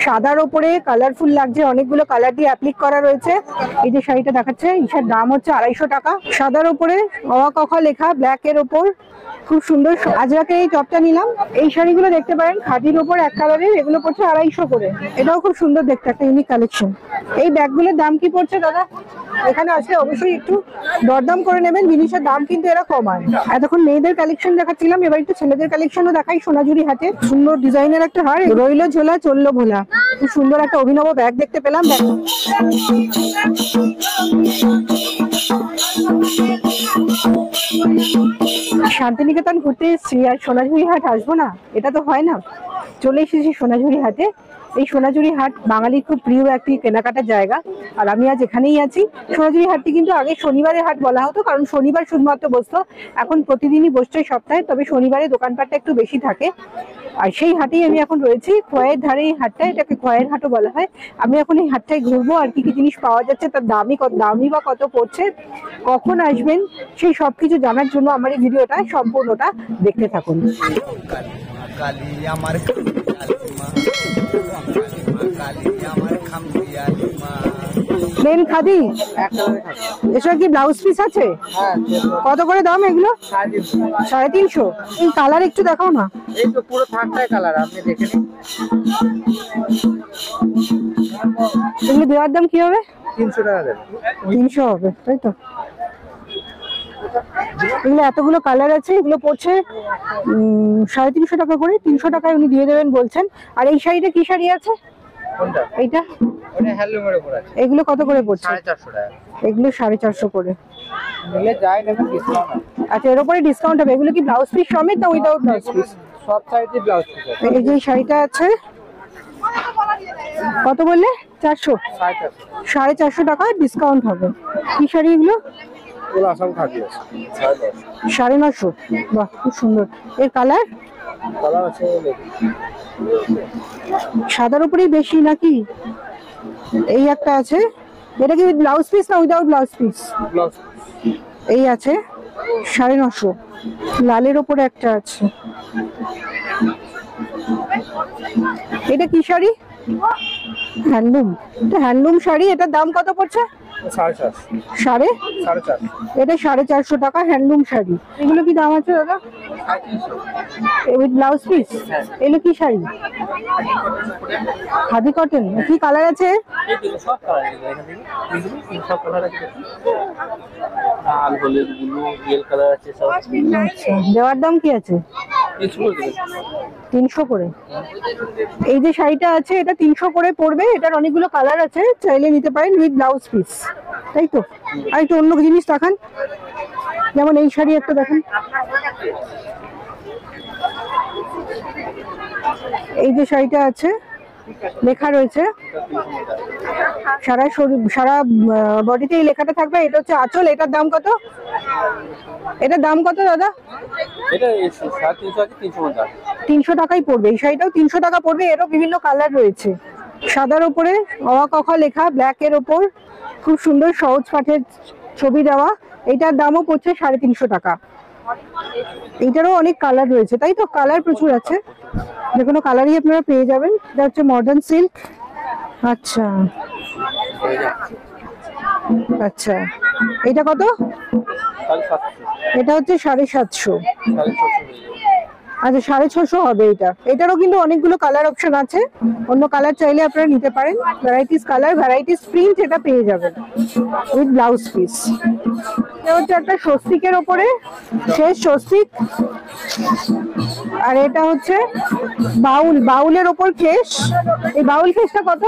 সাদার ওপরে কালারফুল লাগছে, অনেকগুলো কালার দিয়ে অ্যাপ্লিক করা রয়েছে। এই যে শাড়িটা দেখাচ্ছে, এটার দাম হচ্ছে 250 টাকা। সাদার ওপরে অ ক খ লেখা, ব্ল্যাক এর ওপর খুব সুন্দর আজরাকের এই টপটা নিলাম। এই শাড়িগুলো দেখতে পারেন খাদির ওপর এক কালারের, এগুলো পড়ছে 250 করে। এটাও খুব সুন্দর দেখতে, একটা ইউনিক কালেকশন। এই ব্যাগগুলোর দাম কি পড়ছে দাদা? এখানে আসলে অবশ্যই একটু দরদাম করে নেবেন, জিনিসের দাম কিন্তু এরা কমায়। এতক্ষণ মেয়েদের কালেকশন দেখাচ্ছিলাম, এবার একটু ছেলেদের কালেকশনও দেখাই। সোনাঝুরি হাতে সুন্দর ডিজাইনের একটা হার, রইলো ঝোলা চললো ভোলা। খুব সুন্দর একটা অভিনব ব্যাগ দেখতে পেলাম। শান্তিনিকেতন ঘুরতে এসেছি, আর সোনাঝুরি হাট আসবো না এটা তো হয় না। চলে এসেছি সোনাঝুরি হাটে। এই সোনাঝুরি হাট বাঙালির খুব প্রিয় একটি কেনাকাটার জায়গা, আর আমি আজ এখানেই আছি। সোনাঝুরি হাটটি কিন্তু আগে শনিবারের হাট বলা হতো, কারণ শনিবার শুধুমাত্র বসতো। এখন প্রতিদিনই বসছে সপ্তাহে, তবে শনিবারে দোকানপাটটা একটু বেশি থাকে। আর সেই হাটেই আমি এখন রয়েছি, খোয়াইয়ের ধারে এই হাটটা, এটাকে খোয়াইয়ের হাটও বলা হয়। আমি এখন এই হাটটায় ঘুরবো, আর কি কি জিনিস পাওয়া যাচ্ছে, তার দামই বা কত পড়ছে, কখন আসবেন, সেই সবকিছু জানার জন্য আমার এই ভিডিওটা সম্পূর্ণটা দেখতে থাকুন। প্লেন খাদি, এসব কি ব্লাউজ পিস আছে? কত করে দাম এগুলো? 350। এই কালার একটু দেখাও না। এই তো পুরো থাকটাই কালার, আপনি দেখে নিন। এগুলো দেওয়ার দাম কি হবে? 300 টাকা দেবে। 300 হবে, তাই তো? এগুলো এতগুলো কালার আছে, এগুলো পড়ছে 350 টাকা করে। 300 টাকায় উনি দিয়ে দেবেন বলছেন। আর এই শাড়িটা কি শাড়ি আছে? কোনটা? এইটা ওটা হ্যান্ডলুমের উপর আছে। এগুলো কত করে পড়ছে? 450 টাকা। এগুলো 450 করে। নিলে যায় না ডিসকাউন্ট। আচ্ছা, এর উপরে ডিসকাউন্ট হবে। এগুলো কি ব্লাউজ পিস সমেত না উইদাউট ব্লাউজ পিস? সব সাইজে ব্লাউজ পিস আছে। এই যে শাড়িটা আছে, কত বললে? 400। 450 টাকা ডিসকাউন্ট হবে। কি শাড়ি এগুলো? ওগুলো আসাম খাদি আছে। 950। বাহ, খুব সুন্দর। এর কালার আছে সাদার উপরেই বেশি নাকি? এই একটা আছে, এটা কি ব্লাউজ পিস না উইদাউট ব্লাউজ পিস? ব্লাউজ। এই আছে 950। লালের উপরে একটা আছে। এটা কি শাড়ি? হ্যান্ডলুম। এটা হ্যান্ডলুম শাড়ি। এটার দাম কত পড়ছে? 450। এটা 450 টাকা হ্যান্ডলুম শাড়ি। এগুলো কি দাম আছে দাদা? With blouse piece. এগুলো কি শাড়ি? খাদি কটন। কি কালার আছে? সব কালার আছে, সব কালার আছে। লাল, হলুদ, ব্লু, রিয়েল কালার আছে সব। আচ্ছা, দেওয়ার দাম কি আছে? 300 করে। এই যে শাড়িটা আছে, এটা 300 করে পড়বে। এটার অনেকগুলো কালার আছে, চাইলে নিতে পারেন উইথ ব্লাউজ পিস, তাই তো? আর একটু অন্য জিনিস দেখান, যেমন এই শাড়ি একটা দেখেন। এই যে শাড়িটা আছে, লেখা রয়েছে সারা বডিতে এই লেখাটা থাকবে। এটা হচ্ছে আঁচল। এটার দাম কত? এটার দাম কত দাদা? এটা 350 300 টাকাই পড়বে। এই শাড়িটাও 300 টাকা পড়বে। এরও বিভিন্ন কালার রয়েছে। সাদার উপরে অ ক খ লেখা, ব্ল্যাক এর ওপর খুব সুন্দর সহজ পাঠের ছবি দেওয়া। এইটার দামও পড়ছে 350 টাকা। এইটারও অনেক কালার রয়েছে, তাই তো? কালার প্রচুর আছে, যে কোনো কালারই আপনারা পেয়ে যাবেন। এটা হচ্ছে মডার্ন সিল্ক। আচ্ছা আচ্ছা, এটা কত? এটা হচ্ছে 750। আচ্ছা, 650 হবে এটা। এটারও কিন্তু অনেকগুলো কালার অপশন আছে, অন্য কালার চাইলে আপনারা নিতে পারেন। ভ্যারাইটিস কালার, ভ্যারাইটিস প্রিন্ট এটা পেয়ে যাবেন উইথ ব্লাউজ পিস। এটা হচ্ছে একটা স্বস্তিকের ওপরে, শেষ স্বস্তিক। আর এটা হচ্ছে বাউলের ওপর কেশ। এই বাউল কেশটা কত?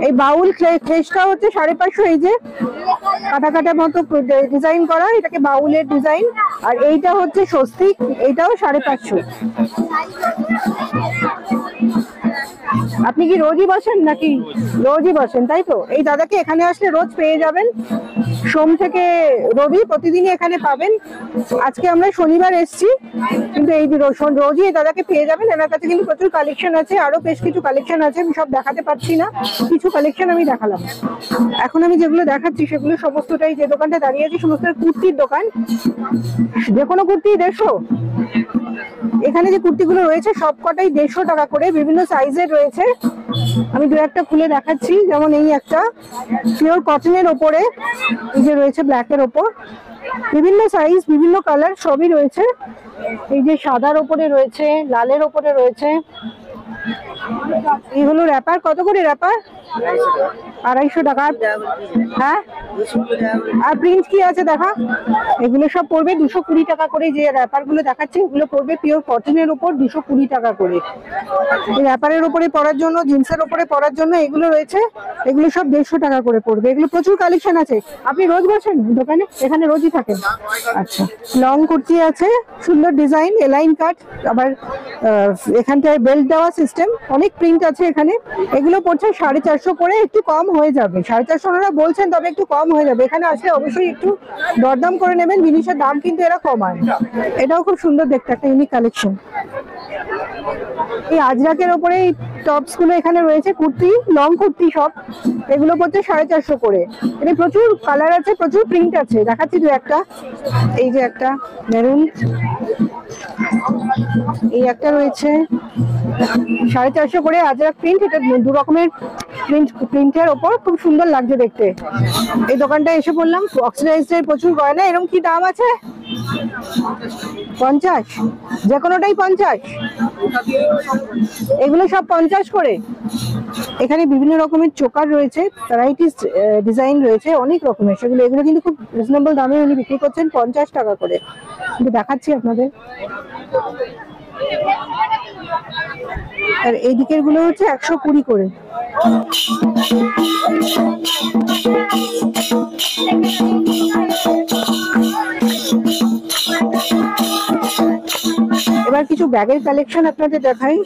এই বাউল কেশটা হচ্ছে 550। এই যে কাটা কাটা মতো ডিজাইন করা, এটাকে বাউলের ডিজাইন। আর এইটা হচ্ছে স্বস্তিক, এইটাও 550। আপনি কি রোজই বসেন নাকি? রোজই বসেন, তাই তো? এই দাদাকে এখানে আসলে রোজ পেয়ে যাবেন, সোম থেকে রবি প্রতিদিনই এখানে পাবেন। আজকে আমরা শনিবার এসেছি, কিন্তু এই রোজই এই দাদাকে পেয়ে যাবেন। এনার কাছে কিন্তু প্রচুর কালেকশন আছে, আরো বেশ কিছু কালেকশন আছে, আমি সব দেখাতে পারছি না, কিছু কালেকশন আমি দেখালাম। এখন আমি যেগুলো দেখাচ্ছি সেগুলো সমস্তটাই, যে দোকানটা দাঁড়িয়ে আছি সমস্ত কুর্তির দোকান। যে কোনো কুর্তি 150। এখানে যে কুর্তিগুলো রয়েছে সবকটাই 150 টাকা করে, বিভিন্ন সাইজের রয়েছে। আমি দু একটা খুলে দেখাচ্ছি। যেমন এই একটা পিওর কটনের ওপরে, এই যে রয়েছে ব্ল্যাকের ওপর, বিভিন্ন সাইজ বিভিন্ন কালার সবই রয়েছে। এই যে সাদার ওপরে রয়েছে, লালের ওপরে রয়েছে। এইগুলো র্যাপার কত করে? র্যাপার 250 টাকা। হ্যাঁ, আর প্রিন্ট কি আছে দেখা? এগুলো সব পড়বে 220 টাকা করে। যে র্যাপার গুলো দেখাচ্ছে এগুলো পড়বে পিওর কটনের উপর 220 টাকা করে। এই র্যাপারের উপরে পরার জন্য, জিন্সের উপরে পরার জন্য এগুলো রয়েছে, এগুলো সব 150 টাকা করে পড়বে। এগুলো প্রচুর কালেকশন আছে। আপনি রোজ বসেন দোকানে? এখানে রোজই থাকেন? আচ্ছা। লং কুর্তি আছে, সুন্দর ডিজাইন, এলাইন কাট, আবার এখানটায় বেল্ট দেওয়া সিস্টেম, অনেক প্রিন্ট আছে এখানে। এগুলো পড়ছে 450 করে, একটু কম হয়ে যাবে। 450 ওনারা বলছেন, তবে একটু কম হয়ে যাবে। এখানে আসলে অবশ্যই একটু দরদাম করে নেবেন, জিনিসের দাম কিন্তু এরা কমায়। এটাও খুব সুন্দর দেখতে, একটা ইউনিক কালেকশন। এই আজরাকের ওপরে এই টপস গুলো এখানে রয়েছে, কুর্তি, লং কুর্তি সব। এগুলো পড়ছে 450 করে। এখানে প্রচুর কালার আছে, প্রচুর প্রিন্ট আছে। দেখাচ্ছি দু একটা। এই যে একটা মেরুন, এই একটা রয়েছে 450 করে আজরাক প্রিন্ট। এটা দু রকমের প্রিন্টের ওপর, খুব সুন্দর লাগছে দেখতে। এই দোকানটা এসে বললাম অক্সিডাইজড প্রচুর গয়না। এরকম কি দাম আছে? 50, যে কোনোটাই 50? এগুলো সব 50 করে। এখানে বিভিন্ন রকমের চোকার রয়েছে, ভ্যারাইটিস ডিজাইন রয়েছে অনেক রকমের, সেগুলো এগুলো কিন্তু খুব রিজনেবল দামে উনি বিক্রি করছেন 50 টাকা করে। কিন্তু দেখাচ্ছি আপনাদের। আর এই দিকের গুলো হচ্ছে 120 করে। এবার কিছু ব্যাগের কালেকশন আপনাদের দেখাই।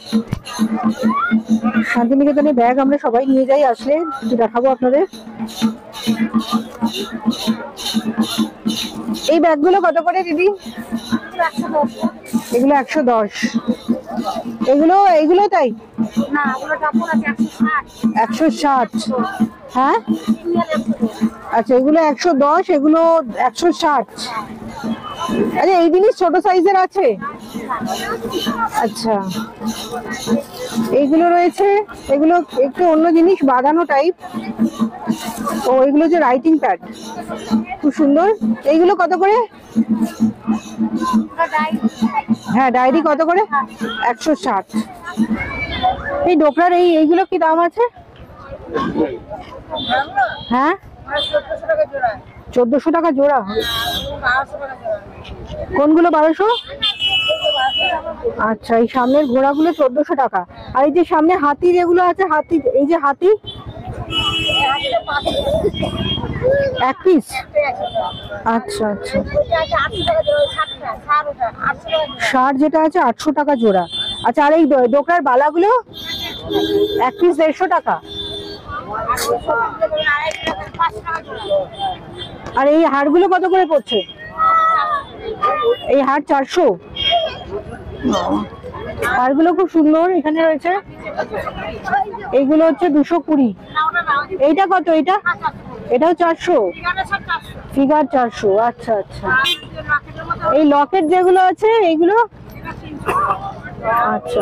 শান্তিনিকেতনে ব্যাগ আমরা সবাই নিয়ে যাই, আসলে দেখাবো আপনাদের। এই ব্যাগগুলো কত করে দিদি? এগুলো 110। এগুলো তাই? 160। হ্যাঁ, আচ্ছা, এগুলো 110, এগুলো 160। আচ্ছা, এই জিনিস ছোট সাইজের আছে? আচ্ছা, এইগুলো রয়েছে, এগুলো একটু অন্য জিনিস, বাঁধানো টাইপ। ও, এগুলো যে রাইটিং প্যাড, খুব সুন্দর। এইগুলো কত করে? হ্যাঁ, ডায়েরি কত করে? 160। এই ডোকরার এইগুলো কি দাম আছে? হ্যাঁ, 1400 টাকা জোড়া। কোনগুলো 1200? আচ্ছা, এই সামনের ঘোড়াগুলো 1400 টাকা। আর এই যে সামনে হাতি যেগুলো আছে, হাতি, এই যে হাতি, এক পিস? আচ্ছা আচ্ছা। ষাট যেটা আছে 800 টাকা জোড়া। আচ্ছা, আর এই ডোকরার বালাগুলো এক পিস 150 টাকা। আর এই হাড়গুলো কত করে পড়ছে? এই হাড় 400। হাড়গুলো খুব সুন্দর এখানে রয়েছে। এইগুলো হচ্ছে 220। এইটা কত? এইটা, এটাও 400, ফিগার 400। আচ্ছা আচ্ছা। এই লকেট যেগুলো আছে এইগুলো? আচ্ছা।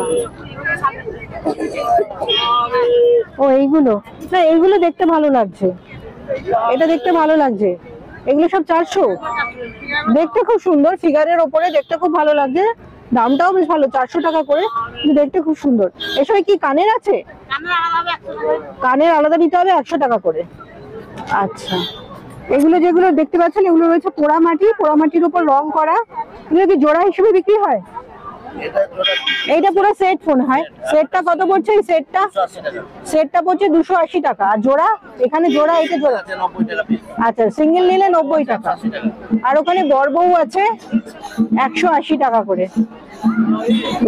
ও, এইগুলো না, এইগুলো দেখতে ভালো লাগছে, এটা দেখতে ভালো লাগছে। এগুলো সব 400। দেখতে খুব সুন্দর, ফিগারের ওপরে দেখতে খুব ভালো লাগছে। দামটাও বেশ ভালো, 400 টাকা করে, দেখতে খুব সুন্দর। এসব কি কানের আছে? কানের আলাদা নিতে হবে 100 টাকা করে। আচ্ছা, এগুলো যেগুলো দেখতে পাচ্ছেন এগুলো রয়েছে পোড়ামাটি, পোড়ামাটির উপর রং করা। এগুলো কি জোড়া হিসেবে বিক্রি হয়? এইটা পুরো সেট ফোন হয়। সেটটা কত পড়ছে? এই সেটটা পড়ছে 280 টাকা। আর জোড়া? এখানে জোড়া, এটা জোড়া? আচ্ছা, সিঙ্গেল নিলে 90 টাকা। আর ওখানে বড়বউ আছে 180 টাকা করে।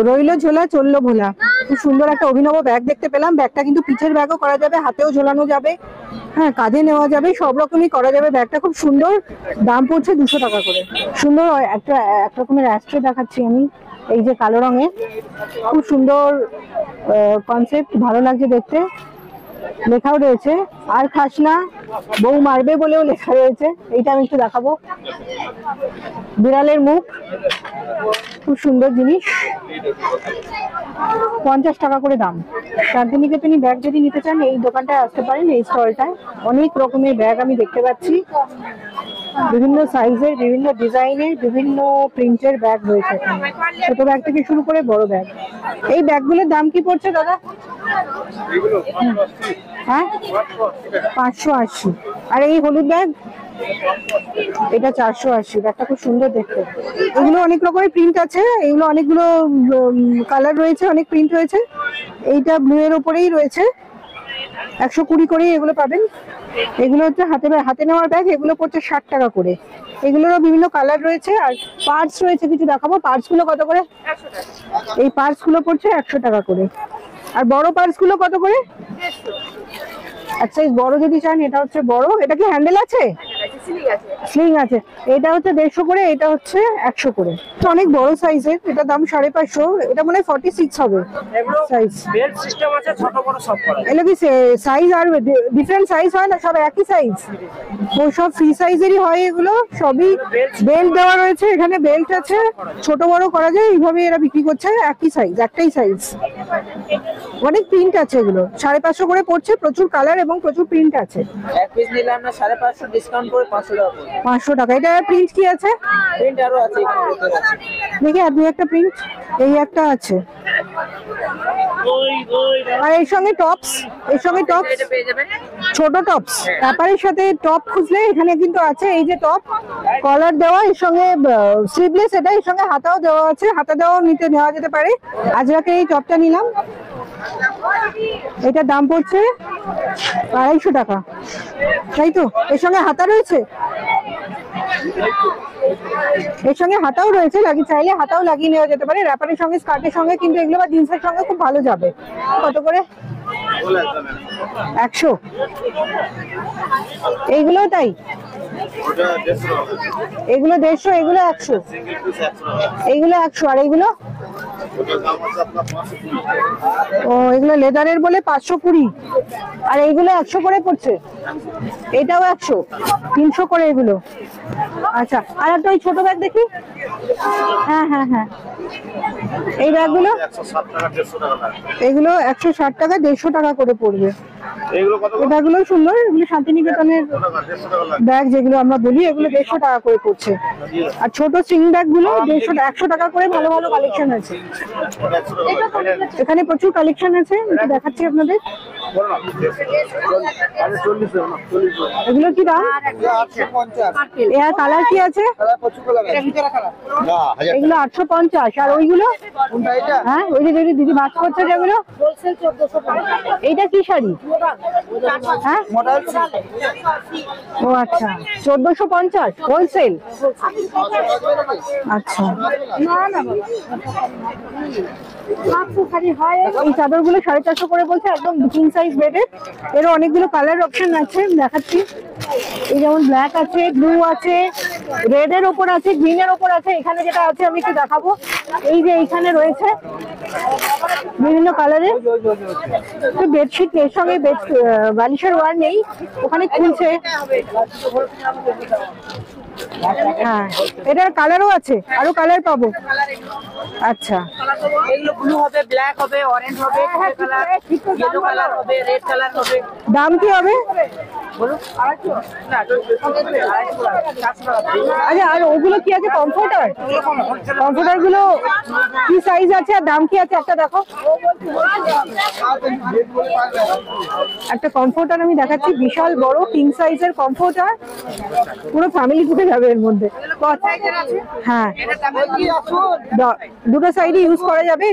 রইলো ঝোলা, চললো ভোলা। খুব সুন্দর একটা অভিনব ব্যাগ দেখতে পেলাম। ব্যাগটা কিন্তু পিঠের ব্যাগও করা যাবে, হাতেও ঝোলানো যাবে, হ্যাঁ, কাঁধে নেওয়া যাবে, সব রকমই করা যাবে। ব্যাগটা খুব সুন্দর, দাম পড়ছে 200 টাকা করে। সুন্দর এক রকমের অ্যাস্ট্রে দেখাচ্ছি আমি, এই যে কালো রঙের, খুব সুন্দর কনসেপ্ট, ভালো লাগছে দেখতে। লেখাও রয়েছে আর খাস না, বউ মারবে বলেও লেখা রয়েছে। এইটা আমি একটু দেখাবো। বিড়ালের মুখ, খুব সুন্দর জিনিস। 50 টাকা করে দাম। শান্তিনিকেতনী ব্যাগ যদি নিতে চান এই দোকানটায় আসতে পারেন, এই স্টলটায় অনেক রকমের ব্যাগ আমি দেখতে পাচ্ছি, বিভিন্ন সাইজের, বিভিন্ন ডিজাইনের, বিভিন্ন প্রিন্টের ব্যাগ রয়েছে। ছোট ব্যাগ থেকে শুরু করে বড় ব্যাগ। এই ব্যাগগুলোর দাম কি পড়ছে দাদা? হ্যাঁ, 580। আর এই হলুদ ব্যাগ এটা 480। ব্যাগটা খুব সুন্দর দেখতে। এগুলো অনেক রকমের প্রিন্ট আছে, এগুলো অনেকগুলো কালার রয়েছে, অনেক প্রিন্ট রয়েছে। এইটা ব্লু এর উপরেই রয়েছে, 120 করে এগুলো পাবেন। এগুলো হচ্ছে হাতে নেওয়ার ব্যাগ, এগুলো পড়ছে 60 টাকা করে। এগুলোরও বিভিন্ন কালার রয়েছে। আর পার্টস রয়েছে কিছু দেখাবো। পার্টস গুলো কত করে? এই পার্টস গুলো পড়ছে 100 টাকা করে। আর বড় পার্টস গুলো কত করে? আচ্ছা, এই বড় যদি চান, এটা হচ্ছে বড়। এটা কি হ্যান্ডেল আছে? স্লিং আছে। এটা হচ্ছে 150 করে, এটা হচ্ছে 100 করে। অনেক বড় সাইজের, এটা দাম 550। এটা মনে হয় 46 হবে সাইজ। বেল্ট সিস্টেম আছে, ছোট বড় সব করা। এগুলো কি সাইজ আর ডিফারেন্ট সাইজ হয় না? সব একই সাইজ? ও সব ফ্রি সাইজেরই হয় এগুলো সবই। বেল্ট দেওয়া রয়েছে, এখানে বেল্ট আছে, ছোট বড় করা যায়। এইভাবে এরা বিক্রি করছে, একই সাইজ, একটাই সাইজ। অনেক প্রিন্ট আছে, এগুলো 550 করে পড়ছে। প্রচুর কালার এবং প্রচুর প্রিন্ট আছে। এক পিস নিলে আমরা 550 ডিসকাউন্ট করে 500 টাকা পড়বে। 500 টাকা। এটা প্রিন্ট কি আছে? প্রিন্ট আরো আছে দেখি আপনি একটা প্রিন্ট, এই একটা আছে। আর এর সঙ্গে টপস, এর সঙ্গে টপস, ছোট টপস, ব্যাপারের সাথে টপ খুঁজলে এখানে কিন্তু আছে। এই যে টপ, কলার দেওয়া, এর সঙ্গে স্লিভলেস, এটা এর সঙ্গে হাতাও দেওয়া আছে। হাতা দেওয়াও নেওয়া যেতে পারে। আজরাকের এই টপটা নিলাম, এটার দাম পড়ছে 250 টাকা, তাই তো? এর সঙ্গে হাতা রয়েছে, এর সঙ্গে হাতাও রয়েছে। চাইলে হাতাও লাগিয়ে নেওয়া যেতে পারে। র্যাপারের সঙ্গে, স্কার্টের সঙ্গে কিন্তু এগুলো, বা জিন্সের সঙ্গে খুব ভালো যাবে। কত করে? 100। এইগুলো তাই? এগুলো 150, এগুলো 100, এইগুলো 100। আর এইগুলো? ও, এগুলো লেদারের বলে 520। আর এইগুলো 100 করে পড়ছে। এটাও 100, 300 করে এগুলো। আচ্ছা, আর একটা ওই ছোট ব্যাগ দেখি। হ্যাঁ হ্যাঁ হ্যাঁ, এই ব্যাগগুলো এগুলো 160 টাকা, 150 টাকা করে পড়বে। এই ব্যাগগুলো সুন্দর, এগুলো শান্তিনিকেতনের ব্যাগ যেগুলো আমরা বলি, এগুলো 150 টাকা করে পড়ছে। আর ছোট স্ট্রিং ব্যাগ গুলো 100 টাকা করে। ভালো ভালো কালেকশন আছে এখানে, প্রচুর কালেকশন আছে। দেখাচ্ছি আপনাদের। এগুলো কি দাম? এর কালার কি আছে? এগুলো 850। আর ওইগুলো? হ্যাঁ, ওই যে দিদি মাছ করছে যেগুলো, এইটা কি শাড়ি? হ্যাঁ, ও আচ্ছা, 1450 হোলসেল। আচ্ছা, এই চাদর গুলো 450 করে বলছে, একদম কিং সাইজ বেডের। এরও অনেকগুলো কালার অপশন আছে, দেখাচ্ছি। এই যেমন ব্ল্যাক আছে, ব্লু আছে, রেড এর ওপর আছে, গ্রিন এর ওপর আছে। এখানে যেটা আছে আমি একটু দেখাবো। এই যে এইখানে রয়েছে বিভিন্ন কালারের বেডশিট। এর সঙ্গে বালিশের ওয়ার নেই, ওখানে খুলছে। হ্যাঁ, এটার কালারও আছে, আরো কালার পাবো। আচ্ছা, এগুলো ব্লু হবে, ব্ল্যাক হবে, অরেঞ্জ হবে, ইয়েলো কালার হবে, রেড কালার হবে। দাম কি হবে? আচ্ছা, আর ওগুলো কি আছে? কমফোর্টার, কমফোর্টার গুলো কি সাইজ আছে আর দাম কি আছে একটা দেখো। একটা কমফোর্টার আমি দেখাচ্ছি, বিশাল বড় কিং সাইজের কমফোর্টার, পুরো ফ্যামিলি ঢুকে যাবে এর মধ্যে। হ্যাঁ, দুটো সাইডে ইউজ করা যাবে।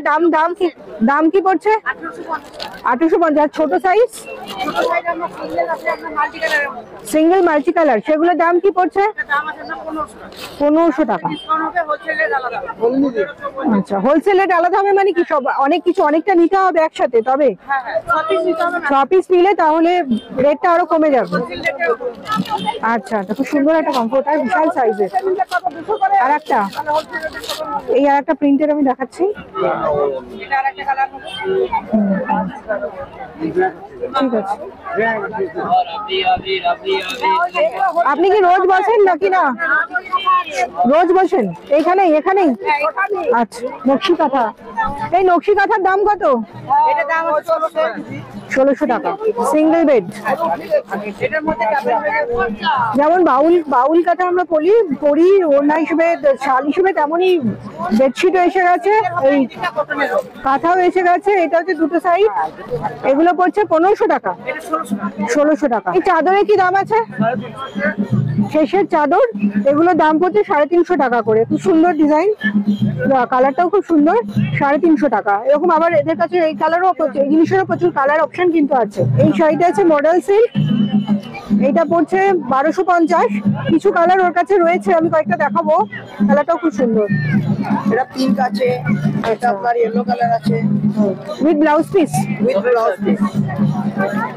দাম কি পড়ছে? 850। ছোট সাইজ সিঙ্গেল মাল্টি কালার, সেগুলোর দাম কি পড়ছে? 1500 টাকা। আচ্ছা, হোলসেল রেট আলাদা হবে মানে কি? সব অনেক কিছু, অনেকটা নিতে হবে একসাথে, তবে 6 পিস নিলে তাহলে রেটটা আরো কমে যাবে। আচ্ছা, খুব সুন্দর একটা কমফোর্টার, বিশাল সাইজের। আর একটা, এই আর একটা প্রিন্টের আমি দেখাচ্ছি। ঠিক আছে। আপনি কি রোজ বসেন নাকি না? রোজ বসেন এখানেই? আচ্ছা, নকশি কাঁথা। এই নকশি কাঁথার দাম কত? এটা দাম হচ্ছে 1600 টাকা সিঙ্গেল বেড। যেমন বাউল কাঁথা আমরা পরি ওড়না হিসেবে শাল হিসেবে, তেমনই বেডশিটও এসে গেছে, এই কাঁথাও এসে গেছে। এটা হচ্ছে দুটো সাইড, এগুলো পড়ছে 1500 টাকা 1600 টাকা। এই চাদরে কি দাম আছে? শেষের চাদর এগুলোর দাম পড়ছে 350 টাকা করে। খুব সুন্দর ডিজাইন, কালারটাও খুব সুন্দর, 350 টাকা এরকম। আবার এদের কাছে এই কালারও, এই জিনিসেরও প্রচুর কালার অপশন কিন্তু আছে। এই শাড়িটা আছে মডেল সিল্ক, এইটা পড়ছে 1250। কিছু কালার ওর কাছে রয়েছে, আমি কয়েকটা দেখাবো। কালারটাও খুব সুন্দর। এটা পিঙ্ক আছে, এটা আপনার ইয়েলো কালার আছে উইথ ব্লাউজ পিস।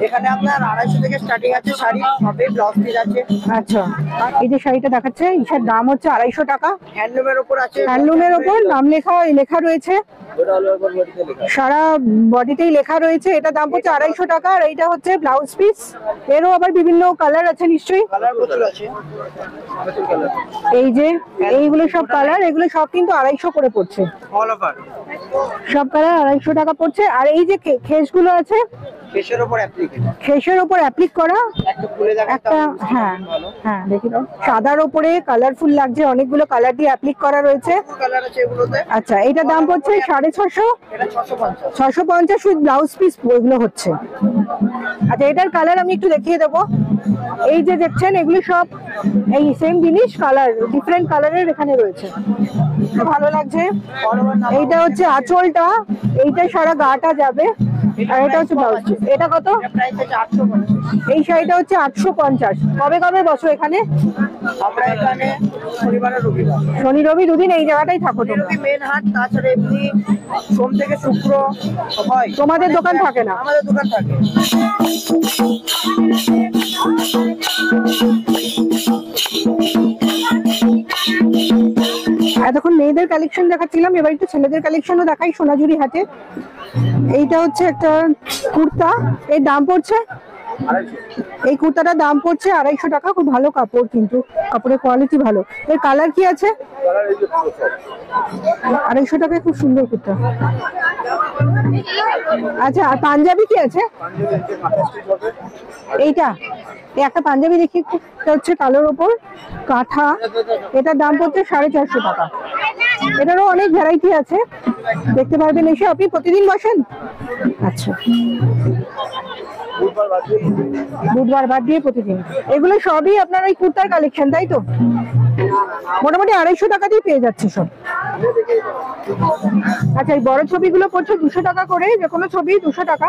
এখানে আপনার 250 থেকে স্টার্টিং আছে শাড়ি, সবে ব্লাউজ পিস আছে। আচ্ছা, এই যে শাড়িটা দেখাচ্ছে, এটার দাম হচ্ছে 250 টাকা। হ্যান্ডলুমের উপর আছে, হ্যান্ডলুমের উপর নাম লেখা রয়েছে, সারা বডিতেই লেখা রয়েছে। এটা দাম হচ্ছে 250 টাকা। আর এইটা হচ্ছে ব্লাউজ পিস, এরও আবার বিভিন্ন কালার আছে নিশ্চয়ই। কালার প্রচুর আছে। এই যে এইগুলো সব কালার, এগুলো সব কিন্তু 250 করে পড়ছে। অল ওভার সব কালার 250 টাকা পড়ছে। আর এই যে খেসগুলো আছে, ফেসের উপর অ্যাপ্লিকেশন, খেসের উপর অ্যাপ্লিক করা একটা খুলে দেখা একটা, হ্যাঁ হ্যাঁ দেখি দাও, সাদার উপরে কালারফুল লাগছে, অনেকগুলো কালার দিয়ে অ্যাপ্লিক করা রয়েছে। কালার আছে এগুলোতে। আচ্ছা, এটার দাম পড়ছে 650, এটা 650 650 উইথ ব্লাউজ পিস এগুলো হচ্ছে। আচ্ছা, এটার কালার আমি একটু দেখিয়ে দেবো। এই যে দেখছেন, এগুলো সব এই সেম জিনিস, কালার ডিফারেন্ট কালারের এখানে রয়েছে, ভালো লাগছে। এইটা হচ্ছে আঁচলটা, এইটা সারা গাটা যাবে। আর এটা হচ্ছে ব্লাউজ পিস। এটা কত? প্রাইস আছে 850। এই শাড়িটা হচ্ছে 850। কবে কবে বসো এখানে? আমরা এখানে শনিবার আর রবিবার, শনি রবি দুদিন এই জায়গাটাই থাকো তোমরা? মেন হাট, তাছাড়া এমনি সোম থেকে শুক্র হয়। তোমাদের দোকান থাকে না? আমাদের দোকান থাকে। এতক্ষণ মেয়েদের কালেকশন দেখাচ্ছিলাম, এবার একটু ছেলেদের কালেকশনও দেখাই সোনাঝুরি হাটে। এইটা হচ্ছে একটা কুর্তা, এর দাম পড়ছে, এই কুর্তাটার দাম পড়ছে 250 টাকা। খুব ভালো কাপড়, কিন্তু কাপড়ের কোয়ালিটি ভালো। এর কালার কি আছে? 250 টাকায় খুব সুন্দর কুর্তা। আচ্ছা, আর পাঞ্জাবি কি আছে? এইটা একটা পাঞ্জাবি দেখি, এটা হচ্ছে কালোর ওপর কাঁথা, এটার দাম পড়ছে 450 টাকা। এটারও অনেক ভ্যারাইটি আছে, দেখতে পারবেন এসে। আপনি প্রতিদিন বসেন? আচ্ছা, বুধবার বাদ দিয়ে প্রতিদিন। এগুলো সবই আপনার ওই কুর্তার কালেকশন, তাই তো? মোটামুটি 250 টাকাতেই পেয়ে যাচ্ছে সব। আচ্ছা, এই বড় ছবিগুলো পড়ছে 200 টাকা করে, যে কোনো ছবি 200 টাকা।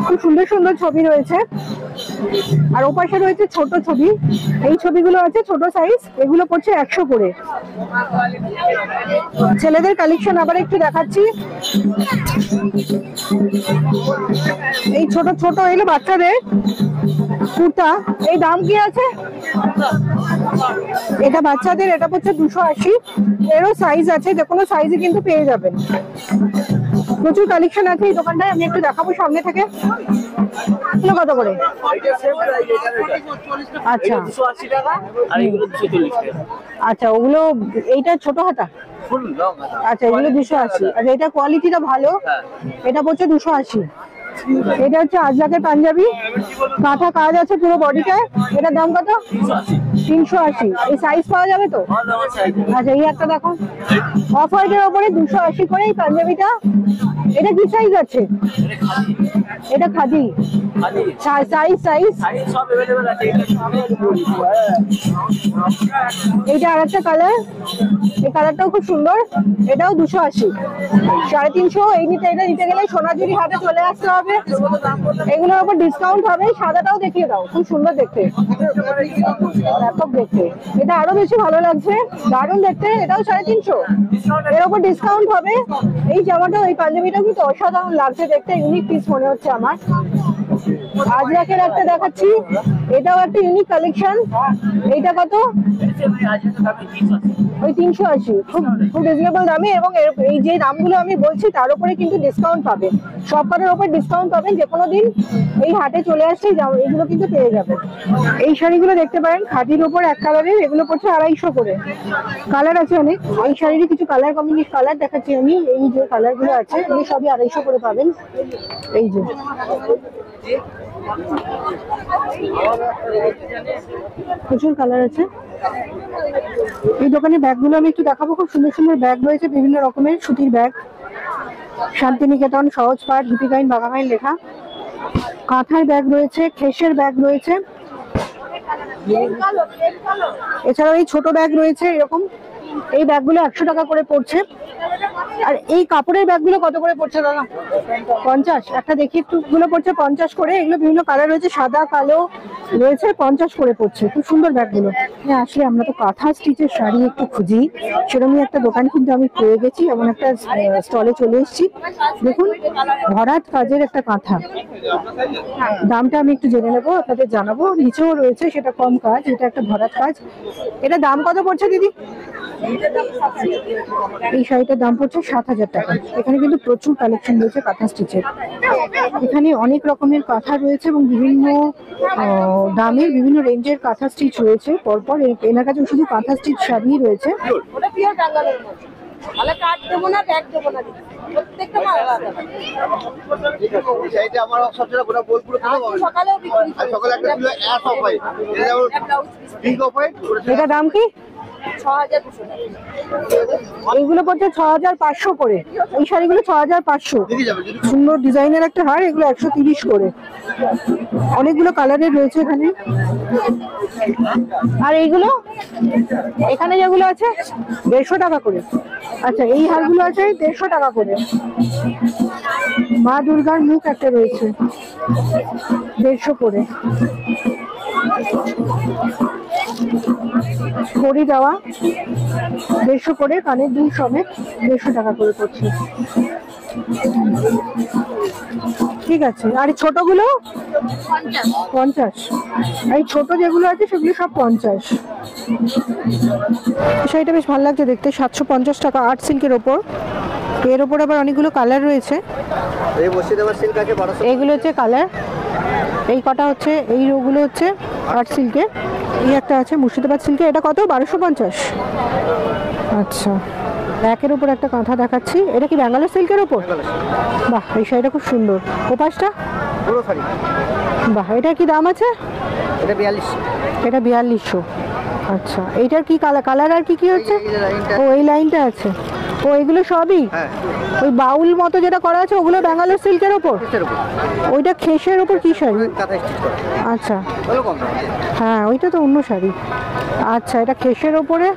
খুব সুন্দর সুন্দর ছবি রয়েছে। আর ওপাশে রয়েছে ছোট ছবি, এই ছবিগুলো আছে ছোট সাইজ, এগুলো পড়ছে 100 করে। ছেলেদের কালেকশন আবার একটু দেখাচ্ছি। এই ছোট ছোট এগুলো বাচ্চাদের কুর্তা, এই দাম কি আছে? এটা বাচ্চাদের, এটা পড়ছে 280। এরও সাইজ আছে, যে কোনো সাইজে কিন্তু পেয়ে যাবেন। প্রচুর কালেকশন আছে এই দোকানটায়, আমি একটু দেখাবো সামনে থেকে। কত করে? আচ্ছা, 280 টাকা আর এগুলো 240 টাকা। আচ্ছা, ওগুলো এইটা ছোট হাতা। আচ্ছা, এগুলো 280। আচ্ছা, এটা কোয়ালিটিটা ভালো, এটা পড়ছে 280। এটা হচ্ছে আজরাকের পাঞ্জাবি, কাঁথা কাজ আছে পুরো বডিটায়। এটার দাম কত? 380। এই সাইজ পাওয়া যাবে তো? আচ্ছা, এই একটা দেখো, অফ হোয়াইটের ওপরে 280 করে এই পাঞ্জাবিটা। এটা কি সাইজ আছে? এটা খাদি সাইজ সব अवेलेबल আছে। এইটা আরেকটা কালার, এই কালারটাও খুব সুন্দর, এটাও 280। 350। এটা নিতে গেলে সোনাঝুরি হাটে চলে আসতে হবে। এগুলোর উপর ডিসকাউন্ট হবে। সাদাটাও দেখিয়ে দাও, খুব সুন্দর দেখতে, ব্যাপক দেখতে। এটা আরো বেশি ভালো লাগছে, দারুণ দেখতে। এটাও 350, এর উপর ডিসকাউন্ট হবে। এই জামাটা, এই পাঞ্জাবিটাও কিন্তু অসাধারণ লাগছে দেখতে, ইউনিক পিস মনে হচ্ছে আমার। আজরাকের একটা দেখাচ্ছি, এটাও একটা ইউনিক কালেকশন। এইটা কত? ওই 380 খুব খুব রিজনেবল দামে, এবং এই যে দামগুলো আমি বলছি তার উপরে কিন্তু ডিসকাউন্ট পাবেন, সব কটার উপর ডিসকাউন্ট পাবেন। যে কোনো দিন এই হাটে চলে আসলেই এগুলো কিন্তু পেয়ে যাবেন। এই শাড়িগুলো দেখতে পারেন খাদির উপর এক কালারের, এগুলো পড়ছে 250 করে। কালার আছে অনেক, এই শাড়ির কিছু কালার কম্বিনেশন কালার দেখাচ্ছি আমি। এই যে কালার গুলো আছে এগুলো সবই 250 করে পাবেন। এই যে প্রচুর কালার আছে। এই দোকানের ব্যাগগুলো আমি একটু দেখাবো, খুব সুন্দর সুন্দর ব্যাগ রয়েছে, বিভিন্ন রকমের সুতির ব্যাগ। শান্তিনিকেতন, সহজ পাঠ, দীপিকাইন, বাঘামাইন লেখা। কাঁথার ব্যাগ রয়েছে, খেসের ব্যাগ রয়েছে, এছাড়াও এই ছোট ব্যাগ রয়েছে এরকম। এই ব্যাগগুলো 100 টাকা করে পড়ছে। আর এই কাপড়ের ব্যাগগুলো কত করে পড়ছে দাদা? 50। একটা দেখি একটু, গুলো পড়ছে 50 করে। এগুলো বিভিন্ন কালার রয়েছে, সাদা কালো রয়েছে, 50 করে পড়ছে। খুব সুন্দর ব্যাগগুলো। আসলে আমরা তো কাঁথা স্টিচের শাড়ি একটু খুঁজি, সেরকমই একটা দোকান কিন্তু আমি পেয়ে গেছি, এমন একটা স্টলে চলে এসেছি। দেখুন, ভরাট কাজের একটা কাঁথা। দামটা আমি একটু জেনে নেবো, আপনাদের জানাবো। নিচেও রয়েছে, সেটা কম কাজ, এটা একটা ভরাট কাজ। এটা দাম কত পড়ছে দিদি? এই শাড়িটার দাম পড়ছে 7000 টাকা। এখানে কিন্তু প্রচুর কালেকশন রয়েছে কাঁথা স্টিচের। এখানে অনেক রকমের কাঁথা রয়েছে এবং বিভিন্ন দামের, বিভিন্ন রেঞ্জের কাঁথা স্টিচ রয়েছে পরপর। এনার কাছে শুধু কাঁথা স্টিচ শাড়ি রয়েছে। এটা দাম কি? এইগুলো পড়ছে 6500 করে। এই শাড়িগুলো 6500। সুন্দর ডিজাইনের একটা হার, এগুলো 130 করে। অনেকগুলো কালারের রয়েছে এখানে। আর এইগুলো এখানে যেগুলো আছে 150 টাকা করে। আচ্ছা, এই হারগুলো আছে 150 টাকা করে। মা দুর্গার মুখ একটা রয়েছে 150 করে। ঘড়ি দেওয়া 150 করে, কানের দুল সমেত 150 টাকা করে পড়ছে। ঠিক আছে। আর ছোটগুলো 50। এই ছোট যেগুলো আছে সেগুলো সব 50। শাড়িটা বেশ ভালো লাগছে দেখতে, 750 টাকা, আর্ট সিল্কের ওপর। এর ওপর আবার অনেকগুলো কালার রয়েছে। এইগুলো হচ্ছে কালার, এই কটা হচ্ছে, এই রোগুলো হচ্ছে আর্ট সিল্কের। এই একটা আছে মুর্শিদাবাদ সিল্কে, এটা কত? 1250। আচ্ছা, ব্ল্যাকের উপর একটা কাঁথা দেখাচ্ছি, এটা কি ব্যাঙ্গালোর সিল্কের ওপর? বাহ, এই শাড়িটা খুব সুন্দর। ওপাশটা বাহ, এটার কি দাম আছে? এটা 4200। এটা 4200। আচ্ছা, এইটার কি কালার আর কি কি হচ্ছে? ও, এই লাইনটা আছে। ও, এগুলো সবই ওই বাউল মতো যেটা করা আছে, ওগুলো ব্যাঙ্গালোর সিল্কের ওপর। ওইটা খেসের ওপর কি শাড়ি? আচ্ছা, হ্যাঁ, ওইটা তো অন্য শাড়ি। আচ্ছা, এটা খেসের ওপরে।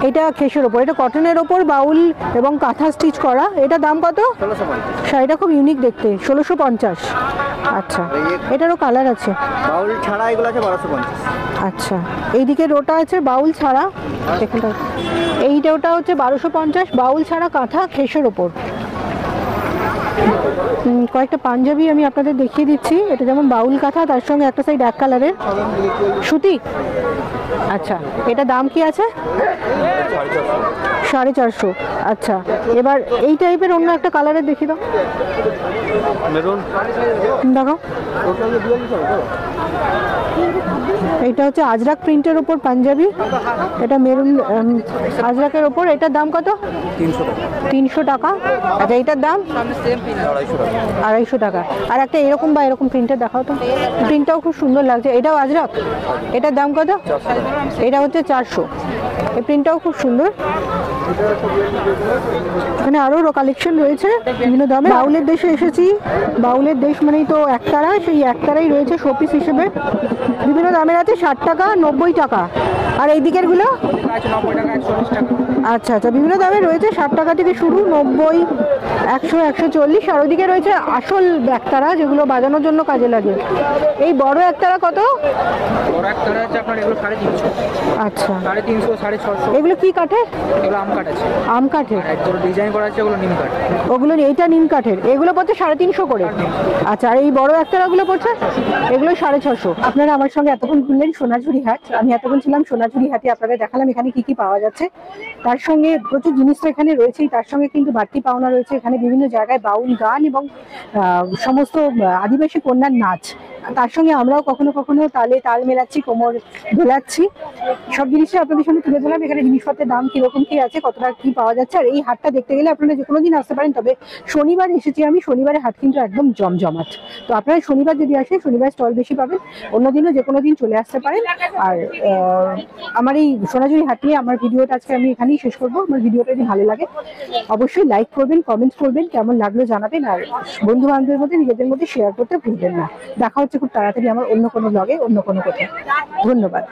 এটা খেসের ওপর, এটা কটনের ওপর বাউল এবং কাঁথা স্টিচ করা। এটা দাম কত? 1650। শাড়িটা খুব ইউনিক দেখতে, 1650। আচ্ছা, এটারও কালার আছে। বাউল ছাড়া এগুলো আছে 1250। আচ্ছা, এইদিকে ওটা আছে বাউল ছাড়া, এইটা ওটা হচ্ছে 1250, বাউল ছাড়া কাঁথা খেসের ওপর। কয়েকটা পাঞ্জাবি আমি আপনাদের দেখিয়ে দিচ্ছি। এটা যেমন বাউল কাঁথা, তার সঙ্গে একটা সাইড এক কালারের সুতি। আচ্ছা, এটা দাম কি আছে? 450। আচ্ছা, এবার এই টাইপের অন্য একটা কালারের দেখি দাও, দেখো। এটা হচ্ছে আজরাক প্রিন্টের ওপর পাঞ্জাবি, এটা মেরুন আজরাকের ওপর। এটার দাম কত? 300 টাকা। আচ্ছা, এইটার দাম 250 টাকা। আর একটা এরকম বা এরকম প্রিন্টের দেখাও তো, প্রিন্টটাও খুব সুন্দর লাগছে। এটাও আজরাক, এটার দাম কত? এটা হচ্ছে 400। এই প্রিন্টটাও খুব সুন্দর। এখানে আরো কালেকশন রয়েছে বিভিন্ন দামে। বাউলের দেশে এসেছি, বাউলের দেশ মানেই তো একতারা, সেই একতারাই রয়েছে শোপিস হিসেবে। বিভিন্ন দামের আছে, 60 টাকা, 90 টাকা। আর এই দিকের গুলো আছে 90 টাকা 140 টাকা। আচ্ছা আচ্ছা, বিভিন্ন দামে রয়েছে, 60 টাকা থেকে শুরু, 90, 100, 140। আর ওদিকে রয়েছে আসল একতারা, যেগুলো বাজানোর জন্য কাজে লাগে। এই বড় একতারা কত? বড় একটা আছে আপনার এগুলো 350। আচ্ছা, 350, 650। এগুলো কি কাঠের? এগুলো আম কাঠ আছে। আম কাঠের। আর একদম ডিজাইন করা আছে ওগুলো নিম কাঠ। ওগুলো এইটা নিম কাঠের, এগুলো পড়ছে 350 করে। আচ্ছা, আর এই বড় একতারাগুলো পড়ছে, এগুলো 650। আপনারা আমার সঙ্গে এতক্ষণ ঘুরলেন সোনাঝুরি হাট। আমি এতক্ষণ ছিলাম সোনাঝুরি হাটে, আপনাদের দেখালাম এখানে কি কি পাওয়া যাচ্ছে। তার সঙ্গে প্রচুর জিনিস তো এখানে রয়েছেই, তার সঙ্গে কিন্তু বাড়তি পাওনা রয়েছে। এখানে বিভিন্ন জায়গায় বাউল গান এবং সমস্ত আদিবাসী কন্যার নাচ। তার সঙ্গে আমরাও কখনো কখনো তালে তাল মেলাচ্ছি, কোমর দোলাচ্ছি। সব জিনিসই আপনাদের সামনে তুলে ধরলাম। এখানে জিনিসপত্রের দাম কিরকম কি আছে, কতটা কি পাওয়া যাচ্ছে। আর এই হাটটা দেখতে গেলে আপনারা যে কোনো দিন আসতে পারেন, তবে শনিবার এসেছি আমি, শনিবারে হাট কিন্তু একদম জমজমাট। তো আপনারা শনিবার যদি আসেন, শনিবার স্টল বেশি পাবেন, অন্যদিনও যে কোনো দিন চলে আসতে পারেন। আর আমার এই সোনাঝুরি হাট নিয়ে আমার ভিডিওটা আজকে আমি এখানেই শেষ করবো। আমার ভিডিওটা যদি ভালো লাগে অবশ্যই লাইক করবেন, কমেন্টস করবেন, কেমন লাগলো জানাবেন। আর বন্ধু বান্ধবের মধ্যে, নিজেদের মধ্যে শেয়ার করতে ভুলবেন না। দেখা হচ্ছে খুব তাড়াতাড়ি আমার অন্য কোনো ব্লগে, অন্য কোনো কোথাও। ধন্যবাদ।